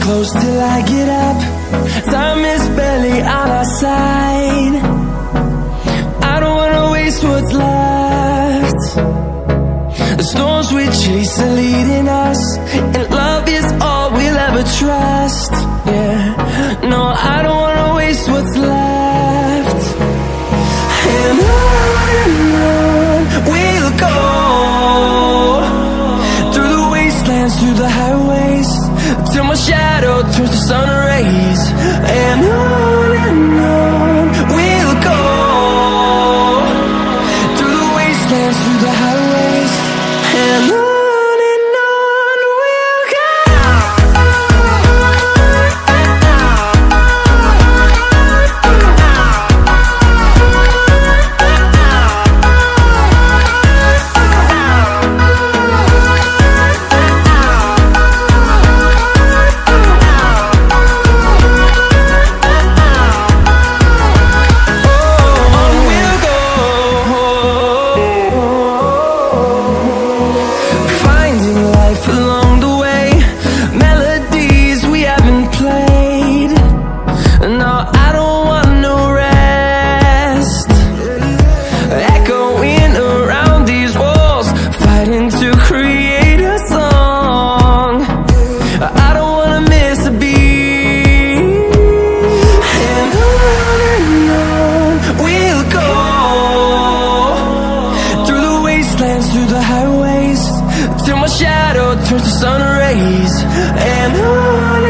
close till I get up. Time is barely on our side. I don't wanna waste what's left. The storms we chase are leading us, and love is all we'll ever trust. Yeah, no, I don't wanna waste what's left. And on we'll go, through the wastelands, through the highways, till my shadow turns to sun rays. And on we'll go, through the wastelands, through the highways, and on we'll go. Along the way, melodies we haven't played. No, I don't want no rest. Echoing around these walls, fighting to create a song. I don't wanna miss a beat. And on we'll go, through the wastelands, through the highways, till my shadow turns to sun rays. And on